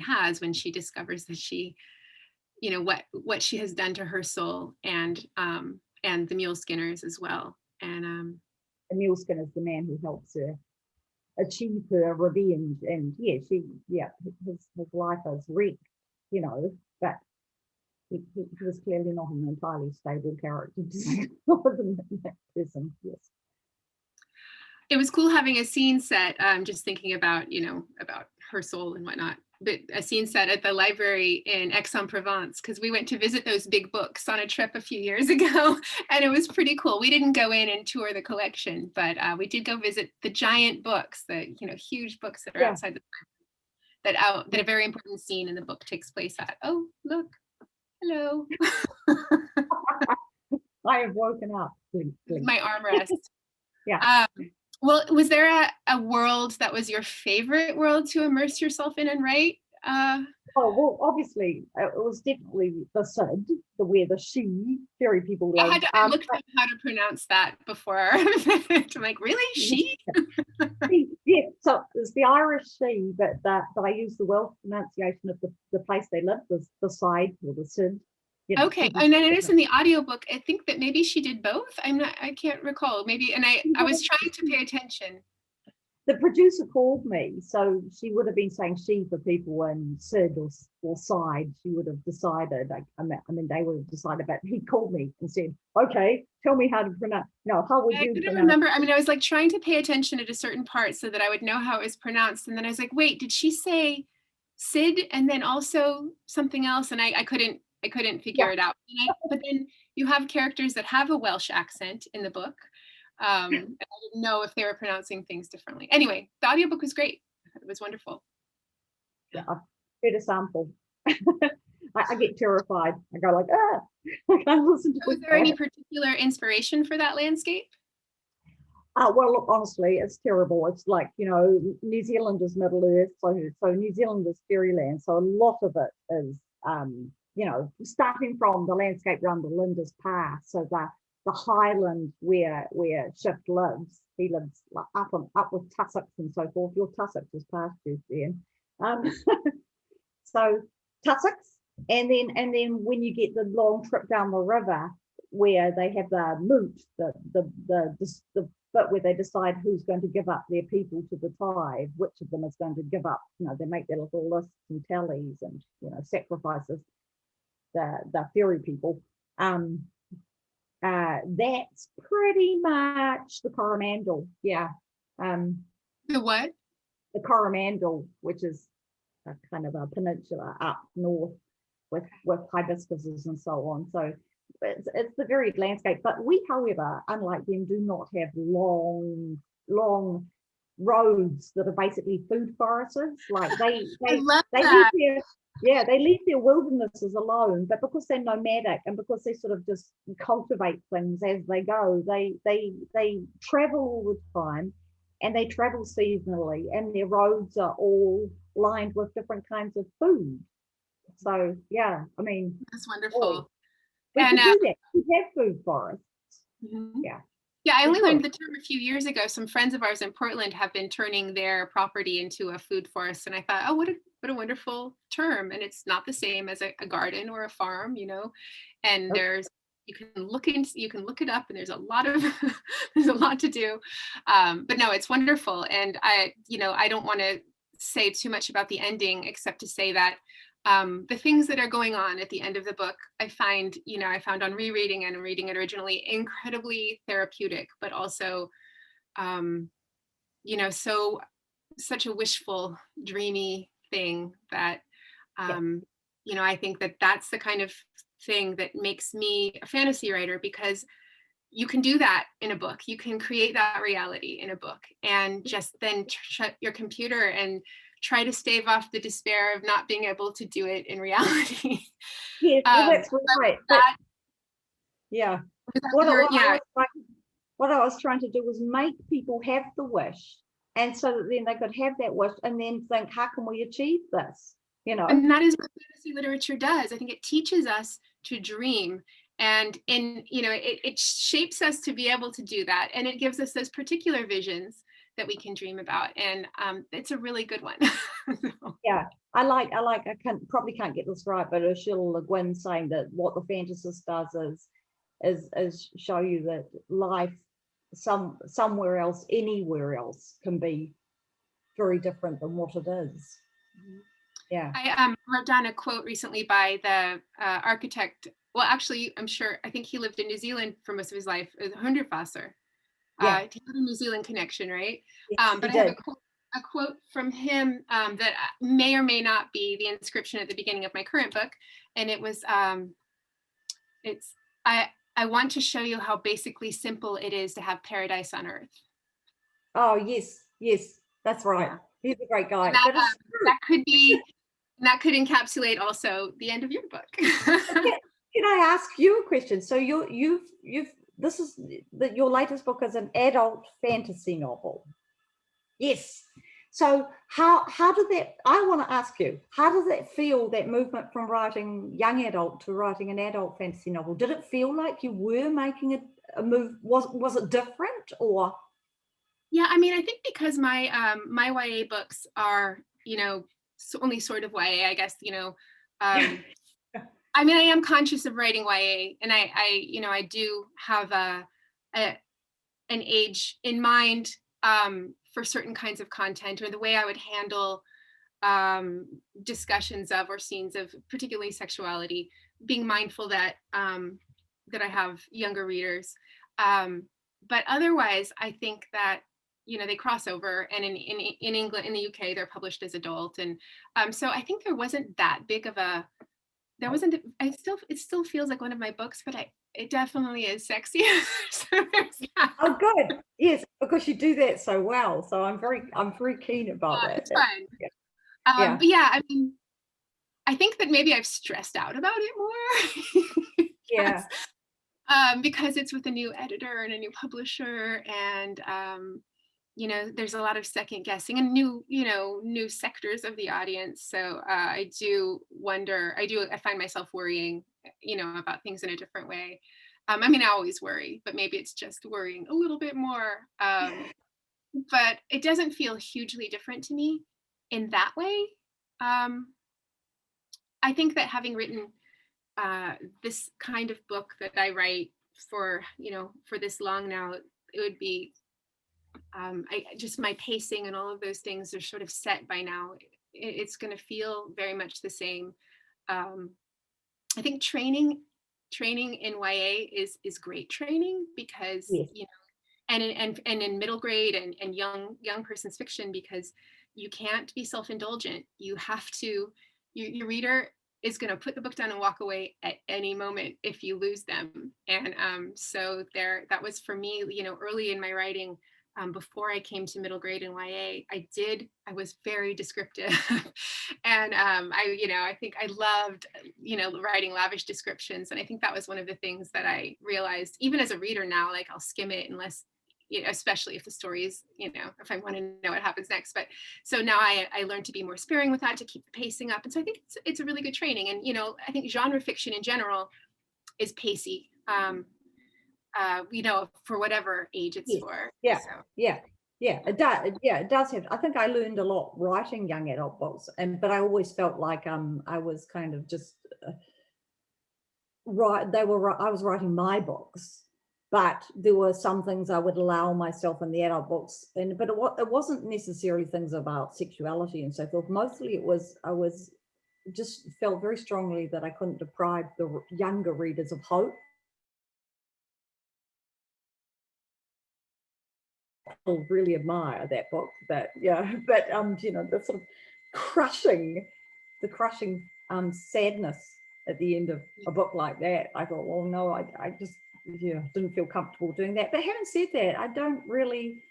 has when she discovers that she, you know, what she has done to her soul, and the mule skinners as well. And the mule skinner is the man who helps her achieve her revenge, and his life is wrecked, you know, but he was clearly not an entirely stable character in that prison. Yes. It was cool having a scene set, just thinking about, you know, about her soul and whatnot, but a scene set at the library in Aix-en-Provence, because we went to visit those big books on a trip a few years ago, and it was pretty cool. We didn't go in and tour the collection, but we did go visit the giant books, the, you know, huge books that are outside the library, that a very important scene in the book takes place at. Oh, look, hello. I have woken up. My armrest. Yeah. Well, was there a world that was your favorite world to immerse yourself in and write? Oh, well, obviously, it was definitely the Sid, where the she fairy people live. I looked up how to pronounce that before. I'm like, really? She? Yeah, so it's the Irish she, but I use the Welsh pronunciation of the place they live, the side or the Sid. You know, okay, and I noticed in the audiobook, I think that maybe she did both. I can't recall. Maybe, and I was trying to pay attention. The producer called me, so she would have been saying she for people and Sid or side. She would have decided. I mean, they would have decided. But he called me and said, "Okay, tell me how to pronounce." No, how would you? I couldn't remember. I mean, I was like trying to pay attention at a certain part so that I would know how it was pronounced, and then I was like, "Wait, did she say Sid and then also something else?" And I couldn't figure it out. But then you have characters that have a Welsh accent in the book. I didn't know if they were pronouncing things differently. Anyway, the audiobook was great. It was wonderful. Yeah, better sample. I get terrified. I go like, I can't listen to it. Was there any particular inspiration for that landscape? Well, look, honestly, it's terrible. It's like, you know, New Zealand is Middle Earth, so New Zealand is fairyland. So a lot of it is, you know, starting from the landscape around the Linda's Pass, so the highland where Shift lives. He lives like up with tussocks and so forth. Your tussocks is pastures then. So tussocks, and then when you get the long trip down the river where they have the moot, the bit where they decide who's going to give up their people to the tide, which of them is going to give up, you know, they make their little lists and tallies and, you know, sacrifices the fairy people. That's pretty much the Coromandel. Yeah. The what? The Coromandel, which is a kind of a peninsula up north with hibiscuses and so on. So it's the varied landscape. But we, however, unlike them, do not have long roads that are basically food forests. Like I love they that. they leave their wildernesses alone, but because they're nomadic and because they sort of just cultivate things as they go, they travel all the time, and they travel seasonally, and their roads are all lined with different kinds of food. So yeah, I mean, That's wonderful. we And could do that. We have food forests. Yeah. Yeah, I only Sure. learned the term a few years ago. Some friends of ours in Portland have been turning their property into a food forest, and I thought, oh, what a wonderful term. And it's not the same as a garden or a farm, you know. And Okay. you can look it up, and there's a lot of there's a lot to do. But no, it's wonderful. And I don't want to say too much about the ending, except to say that the things that are going on at the end of the book, I found on rereading and reading it originally incredibly therapeutic, but also, such a wishful, dreamy thing that, I think that that's the kind of thing that makes me a fantasy writer, because you can do that in a book. You can create that reality in a book, and just then shut your computer and try to stave off the despair of not being able to do it in reality. Yes, well, that's right. What I was trying to do was make people have the wish, and so that then they could have that wish and then think, how can we achieve this? And that is what fantasy literature does. I think it teaches us to dream, and it shapes us to be able to do that, and it gives us those particular visions that we can dream about, and it's a really good one. Yeah, I probably can't get this right, but Ursula Le Guin saying that what the fantasist does is show you that life somewhere else, anywhere else, can be very different than what it is. Yeah. I wrote down a quote recently by the architect. Well, actually, I think he lived in New Zealand for most of his life. Hundertwasser. Yeah. He had a New Zealand connection, right? Yes, But I have a quote from him that may or may not be the inscription at the beginning of my current book, and it was, I want to show you how basically simple it is to have paradise on earth. Oh yes, that's right. Yeah. He's a great guy. That could encapsulate also the end of your book. Can I ask you a question? So this is your latest book is an adult fantasy novel. Yes. So how did that, I want to ask you, how does that feel, that movement from writing young adult to writing an adult fantasy novel? Did it feel like you were making a move? Was it different, or? Yeah, I mean, I think because my my YA books are, only sort of YA, I guess, I mean, I am conscious of writing YA, and I do have an age in mind for certain kinds of content, or the way I would handle discussions of or scenes of particularly sexuality, being mindful that that I have younger readers. But otherwise, I think that they cross over, and in England, in the UK, they're published as adult, and so I think there wasn't that big of a. There wasn't. It still feels like one of my books, but it definitely is sexy. So oh, good. Yes, because you do that so well. So I'm very keen about that. It's fun. Yeah. But yeah, I mean, I think that maybe I've stressed out about it more. Yeah. Because it's with a new editor and a new publisher, and there's a lot of second guessing and new sectors of the audience. So I do wonder, I find myself worrying, about things in a different way. I mean, I always worry, but maybe it's just worrying a little bit more. But it doesn't feel hugely different to me in that way. I think that having written this kind of book that I write for this long now, it would be just my pacing and all of those things are sort of set by now. It's going to feel very much the same. I think training in YA is great training, because yes. And in middle grade and young person's fiction, because you can't be self-indulgent. You have to. Your reader is going to put the book down and walk away at any moment if you lose them. And so that was for me, early in my writing. before I came to middle grade in YA, I was very descriptive. And I think I loved, writing lavish descriptions. And I think that was one of the things that I realized, even as a reader now, like I'll skim it unless, especially if the story is, if I want to know what happens next. But so now I learned to be more sparing with that, to keep the pacing up. And so I think it's a really good training. And, I think genre fiction in general is pacey. For whatever age it's for. Yeah, so. yeah, it does. Yeah, it does have. I think I learned a lot writing young adult books, but I always felt like I was kind of just I was writing my books, but there were some things I would allow myself in the adult books, but it wasn't necessarily things about sexuality and so forth. Mostly I was just felt very strongly that I couldn't deprive the younger readers of hope. People really admire that book, but the sort of crushing sadness at the end of a book like that, I thought, well, no, I just didn't feel comfortable doing that. But having said that, I don't really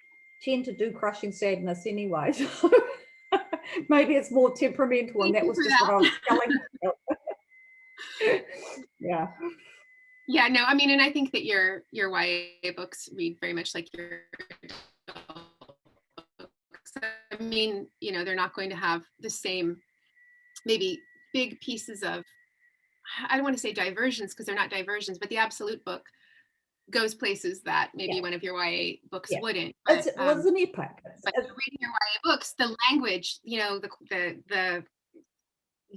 tend to do crushing sadness anyway, so maybe it's more temperamental, and that was just what I was telling myself. Yeah, no, I mean, and I think that your YA books read very much like your adult books. I mean, they're not going to have the same, maybe big pieces of, I don't want to say diversions, because they're not diversions, but the absolute book goes places that maybe one of your YA books wouldn't. But, it was an epic. But reading your YA books, the language, the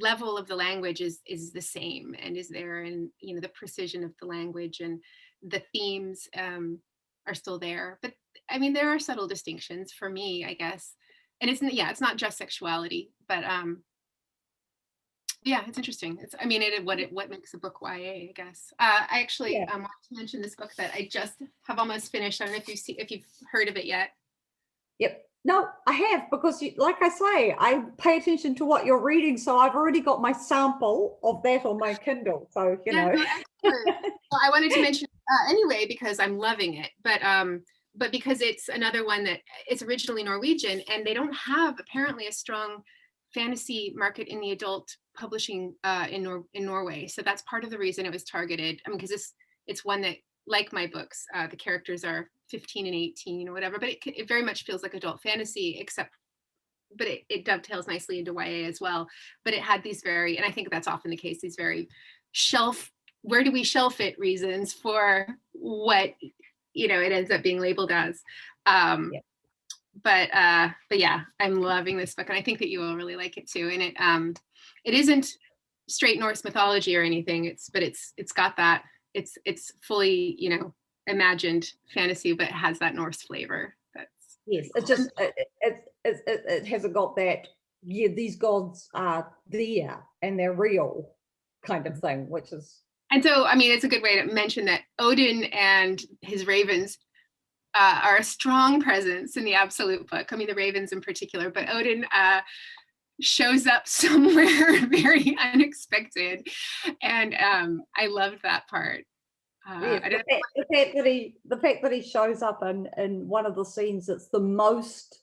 level of the language is the same and is there, and the precision of the language and the themes are still there. But I mean, there are subtle distinctions for me, I guess, and it's not just sexuality, but it's interesting. What makes a book YA, I guess. I actually want to mention this book that I just have almost finished. I don't know if you've heard of it yet. Yep. No, I have, because like I say, I pay attention to what you're reading, so I've already got my sample of that on my Kindle. So Well, I wanted to mention anyway because I'm loving it, but because it's another one that it's originally Norwegian, and they don't have apparently a strong fantasy market in the adult publishing in Norway. So that's part of the reason it was targeted. I mean, because it's one that, like my books, the characters are 15 and 18 or whatever, but it very much feels like adult fantasy, but it dovetails nicely into YA as well. But it had these and I think that's often the case, these very where do we shelf it reasons for what, it ends up being labeled as. But yeah, I'm loving this book, and I think that you will really like it too. And it isn't straight Norse mythology or anything. It's got that, it's fully, imagined fantasy, but it has that Norse flavor. It's just it hasn't got that. Yeah, these gods are there and they're real kind of thing, which is. And so, I mean, it's a good way to mention that Odin and his ravens are a strong presence in the absolute book. I mean, the ravens in particular, but Odin shows up somewhere very unexpected, and I loved that part. The fact that he shows up in one of the scenes that's the most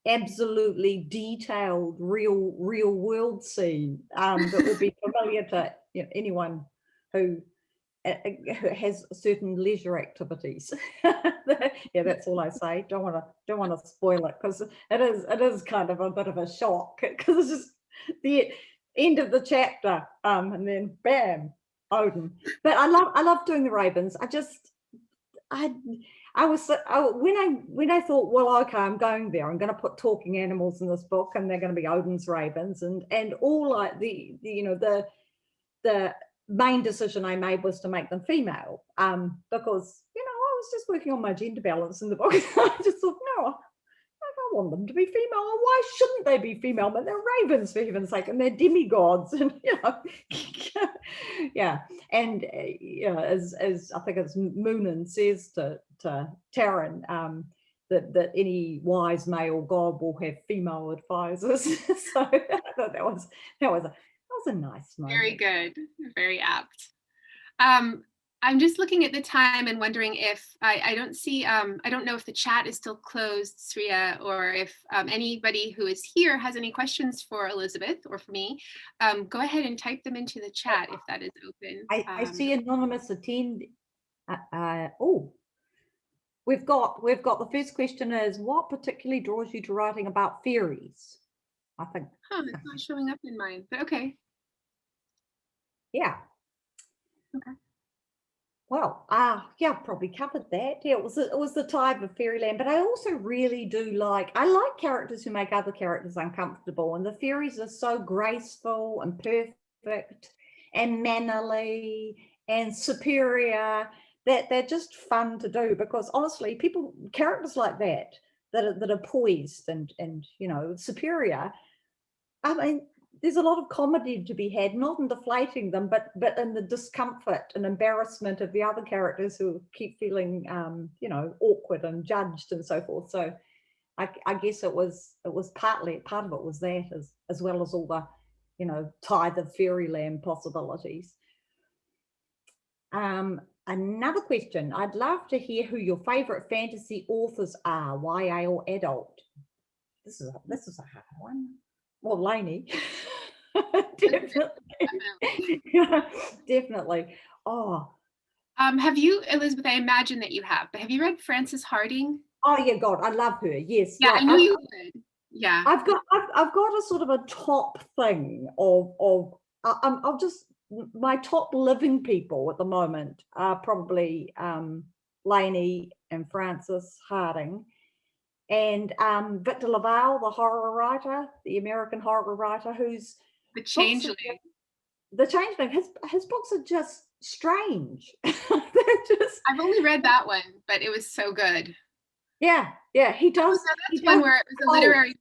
absolutely detailed real world scene that would be familiar to anyone who has certain leisure activities. That's all I say. Don't want to spoil it, because it is kind of a bit of a shock, because it's just the end of the chapter, and then bam, Odin. But I love doing the ravens. When I thought, well, okay, I'm going there. I'm going to put talking animals in this book, and they're going to be Odin's ravens, and all like the main decision I made was to make them female, because I was just working on my gender balance in the book. I just thought, no, I want them to be female. Why shouldn't they be female? But they're ravens, for heaven's sake, and they're demigods, and yeah. And as I think as Moonan says to Taran, that any wise male god will have female advisors. So I thought that was a nice moment. Very good, very apt. I'm just looking at the time and wondering if I don't see, I don't know if the chat is still closed, Sriya, or if anybody who is here has any questions for Elizabeth or for me. Go ahead and type them into the chat if that is open. I see anonymous attend. Oh, we've got the first question is, what particularly draws you to writing about fairies? I think. It's not showing up in mine, but okay. Yeah. Okay. Well, yeah, I've probably covered that. Yeah, it was the type of fairyland, but I also really do I like characters who make other characters uncomfortable, and the fairies are so graceful and perfect and mannerly and superior that they're just fun to do, because honestly, characters like that are poised and you know, superior. I mean, there's a lot of comedy to be had, not in deflating them, but in the discomfort and embarrassment of the other characters who keep feeling, you know, awkward and judged and so forth. So I guess it was part of it was that, as well as all the, you know, tithe of fairyland possibilities. Another question, I'd love to hear who your favorite fantasy authors are, YA or adult. This is a hard one. Well, Laini. Definitely. Definitely. Oh. Have you, Elizabeth, I imagine that you have, but have you read Frances Harding? Oh yeah, God, I love her. Yes. Yeah, I knew you would. Yeah. I've got a sort of a top thing of just my top living people at the moment are probably Laini and Frances Harding. And Victor LaValle, the horror writer, the American horror writer, who's The Changeling. His books are just strange. I've only read that one, but it was so good. Yeah, he does. So that's one where it was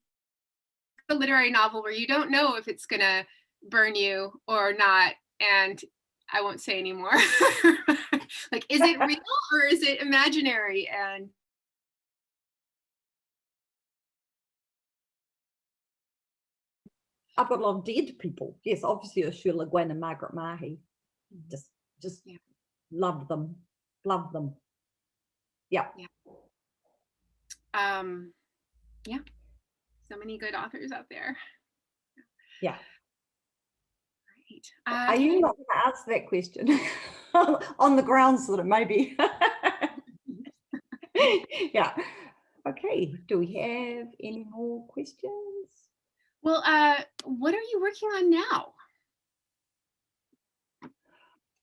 a literary novel where you don't know if it's gonna burn you or not, and I won't say anymore. Like, is it real or is it imaginary? And I've got a lot of dead people. Yes, obviously Ursula Le Guin and Margaret Mahy. Just yeah. Loved them. Yeah. Yeah. So many good authors out there. Yeah. Right. Are you not going to answer that question on the grounds that it may be? Yeah. Okay. Do we have any more questions? Well, what are you working on now?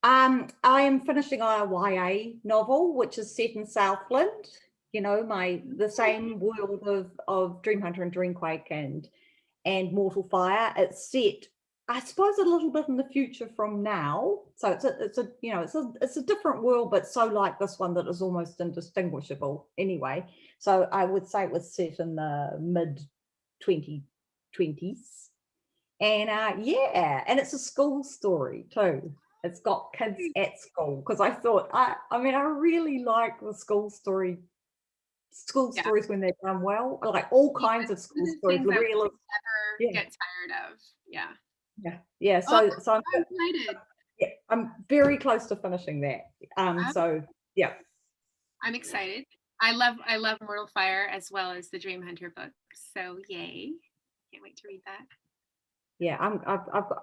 I am finishing a YA novel, which is set in Southland. You know, the same world of Dream Hunter and Dreamquake and Mortal Fire. It's set, I suppose, a little bit in the future from now. So it's a different world, but so like this one that is almost indistinguishable anyway. So I would say it was set in the mid 2020s. And yeah, and it's a school story too. It's got kids at school, because I thought, I mean, I really like the school stories when they're done well, like all kinds of school stories. Never get tired of. Yeah. So I'm excited. Yeah, I'm very close to finishing that. So yeah, I'm excited. I love Mortal Fire as well as the Dream Hunter books. So yay! Can't wait to read that. Yeah,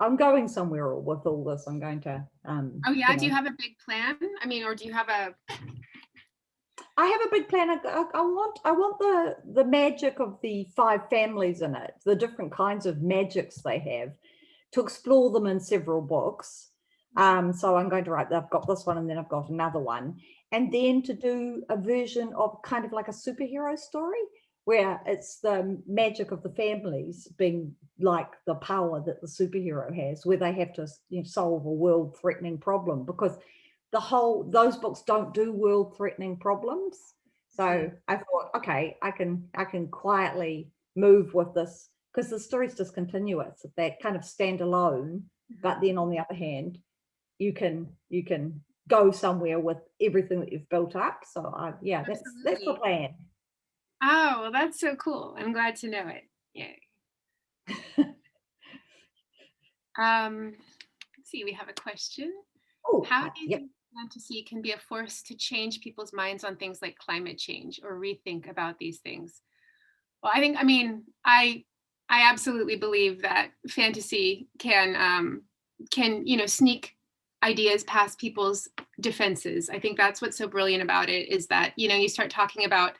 I'm going somewhere with all this. I'm going to. Oh yeah, do you have a big plan? I mean, or do you have a? I have a big plan. I want the magic of the 5 families in it, the different kinds of magics they have, to explore them in several books. So I'm going to write. I've got this one, and then I've got another one, and then to do a version of kind of like a superhero story, where it's the magic of the families being like the power that the superhero has, where they have to solve a world-threatening problem, because those books don't do world-threatening problems. So I thought, okay, I can quietly move with this, because the story's just continuous. They kind of stand alone, but then on the other hand, you can go somewhere with everything that you've built up. So that's the plan. Oh, well, that's so cool. I'm glad to know it. Yay. Let's see, we have a question. Oh, How do you fantasy can be a force to change people's minds on things like climate change or rethink about these things? Well, I mean, I absolutely believe that fantasy can sneak ideas past people's defenses. I think that's what's so brilliant about it, is that, you start talking about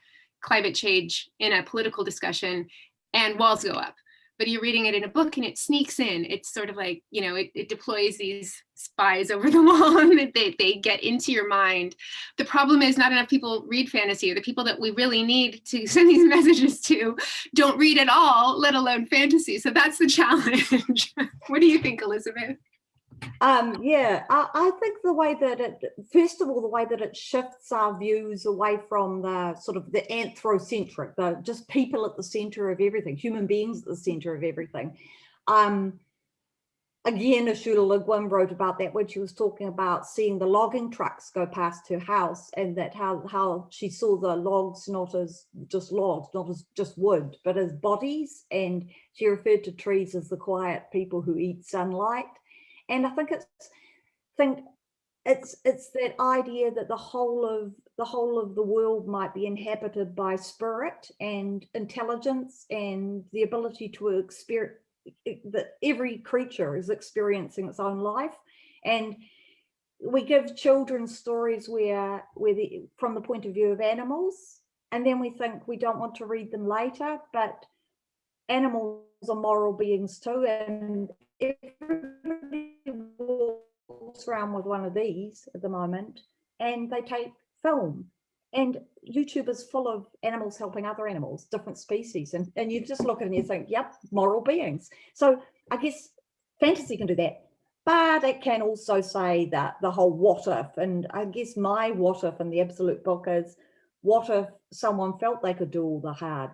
climate change in a political discussion and walls go up. But you're reading it in a book and it sneaks in. It's sort of like, it deploys these spies over the wall and they get into your mind. The problem is not enough people read fantasy, or the people that we really need to send these messages to don't read at all, let alone fantasy. So that's the challenge. What do you think, Elizabeth? Yeah, I think the way that first of all, the way that it shifts our views away from the sort of the anthrocentric, the just people at the center of everything, human beings at the center of everything. Again, Ashula Le Guin wrote about that when she was talking about seeing the logging trucks go past her house, and that how she saw the logs not as just logs, not as just wood, but as bodies. And she referred to trees as the quiet people who eat sunlight. And I think it's that idea that the whole of the world might be inhabited by spirit and intelligence and the ability to experience, that every creature is experiencing its own life. And we give children stories where from the point of view of animals, and then we think we don't want to read them later, but animals are moral beings too, and everybody walks around with one of these at the moment, and they take film, and YouTube is full of animals helping other animals, different species, and you just look at it and you think, yep, moral beings. So I guess fantasy can do that, but it can also say that the whole what if, and I guess my what if in the Absolute book is, what if someone felt they could do all the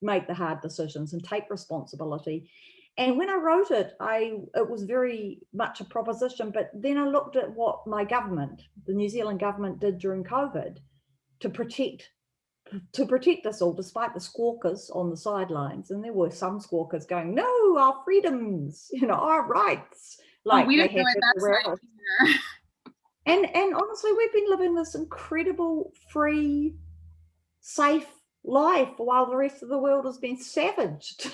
make the hard decisions and take responsibility? And when I wrote it, it was very much a proposition, but then I looked at what my government, the New Zealand government, did during COVID to protect us all, despite the squawkers on the sidelines. And there were some squawkers going, no, our freedoms, our rights, like we they didn't know have it everywhere else. And honestly, we've been living this incredible, free, safe life while the rest of the world has been savaged.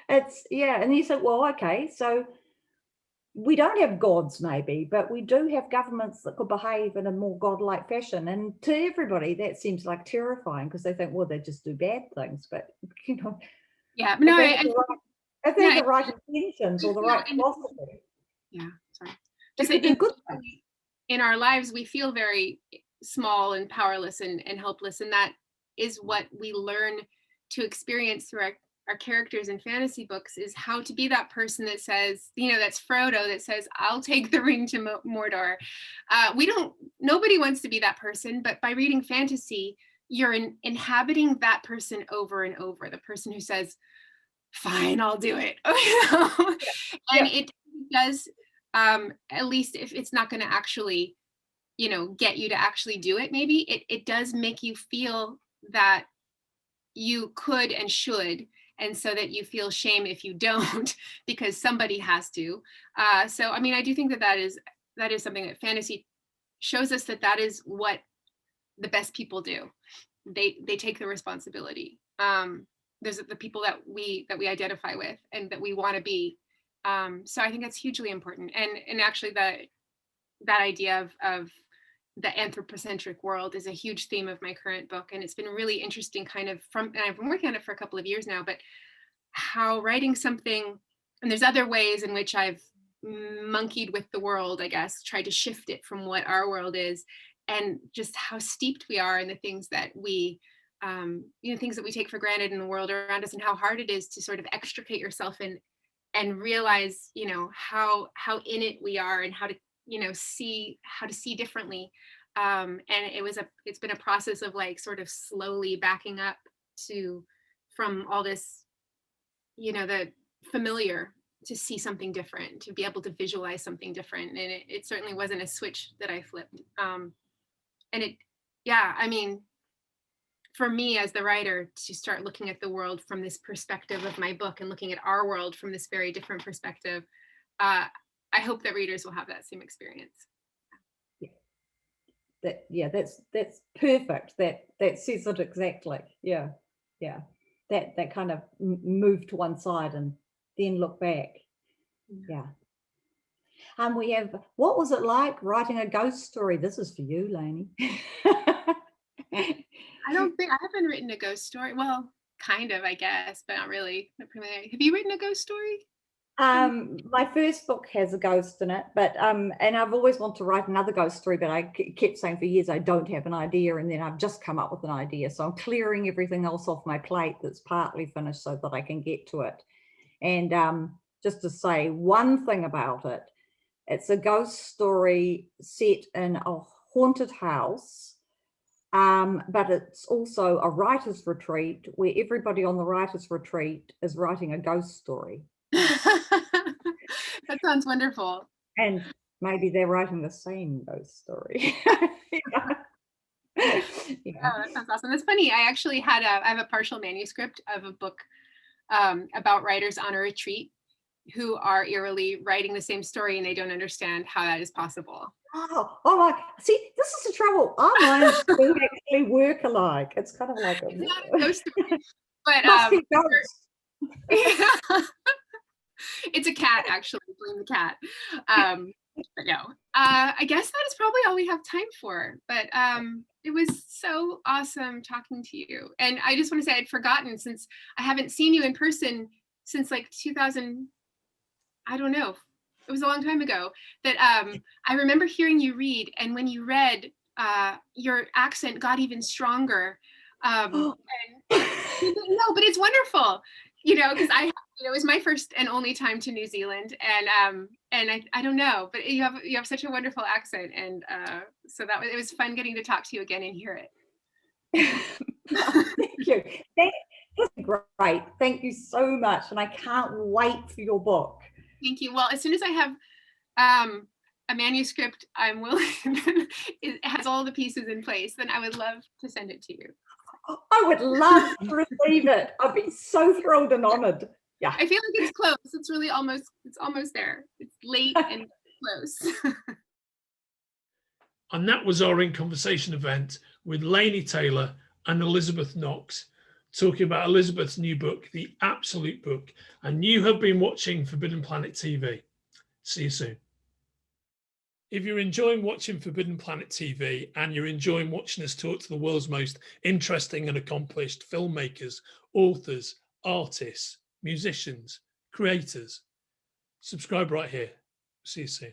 it's yeah. And you say, well, okay, so we don't have gods maybe, but we do have governments that could behave in a more godlike fashion. And to everybody, that seems like terrifying, because they think, well, they just do bad things. But yeah, no, if they have the right intentions or the right philosophy, sorry, just do good things. In our lives, we feel very small and powerless and helpless, and that is what we learn to experience through our characters in fantasy books, is how to be that person that says, that's Frodo, that says, I'll take the ring to Mordor. Nobody wants to be that person, but by reading fantasy, you're inhabiting that person over and over, the person who says, fine, I'll do it. And it does, at least if it's not going to actually get you to actually do it, maybe it does make you feel that you could and should, and so that you feel shame if you don't, because somebody has to. So I mean, I do think that is something that fantasy shows us, that is what the best people do. They take the responsibility. There's the people that we identify with and that we want to be. So I think that's hugely important. And actually that idea of the anthropocentric world is a huge theme of my current book. And it's been really interesting and I've been working on it for a couple of years now, but how writing something, and there's other ways in which I've monkeyed with the world, I guess, tried to shift it from what our world is, and just how steeped we are in the things that we, things that we take for granted in the world around us, and how hard it is to sort of extricate yourself and realize, how in it we are, and how to see differently. And it's been a process of like sort of slowly backing up from all this, the familiar, to see something different, to be able to visualize something different. And it certainly wasn't a switch that I flipped. I mean, for me as the writer, to start looking at the world from this perspective of my book, and looking at our world from this very different perspective, I hope that readers will have that same experience. that's perfect. That says it exactly. Yeah. That kind of move to one side and then look back. Yeah. We have, what was it like writing a ghost story? This is for you, Laini. I haven't written a ghost story. Well, kind of, I guess, but not really. Have you written a ghost story? My first book has a ghost in it, but and I've always wanted to write another ghost story, but I kept saying for years I don't have an idea, and then I've just come up with an idea. So I'm clearing everything else off my plate that's partly finished so that I can get to it. And just to say one thing about it, it's a ghost story set in a haunted house, but it's also a writer's retreat where everybody on the writer's retreat is writing a ghost story. That sounds wonderful. And maybe they're writing the same ghost story. Yeah. Oh, that sounds awesome. That's funny. I actually I have a partial manuscript of a book about writers on a retreat who are eerily writing the same story, and they don't understand how that is possible. Oh my! See, this is the trouble. Our minds do actually work alike. It's kind of like it's not a ghost story, but it's a cat, actually. Blame the cat. But no, I guess that is probably all we have time for. But it was so awesome talking to you. And I just want to say I'd forgotten, since I haven't seen you in person since like 2000. I don't know. It was a long time ago that I remember hearing you read, and when you read, your accent got even stronger. No, but it's wonderful, because it was my first and only time to New Zealand, and I don't know, but you have such a wonderful accent, and so it was fun getting to talk to you again and hear it. Thank you. That's great. Thank you so much, and I can't wait for your book. Thank you. Well, as soon as I have a manuscript, I'm willing, it has all the pieces in place, then I would love to send it to you. I would love to receive it. I'd be so thrilled and honored. Yeah. I feel like it's close. It's really almost there. It's late and close. And that was our In Conversation event with Laini Taylor and Elizabeth Knox, talking about Elizabeth's new book, The Absolute Book. And you have been watching Forbidden Planet TV. See you soon. If you're enjoying watching Forbidden Planet TV and you're enjoying watching us talk to the world's most interesting and accomplished filmmakers, authors, artists, musicians, creators, subscribe right here. See you soon.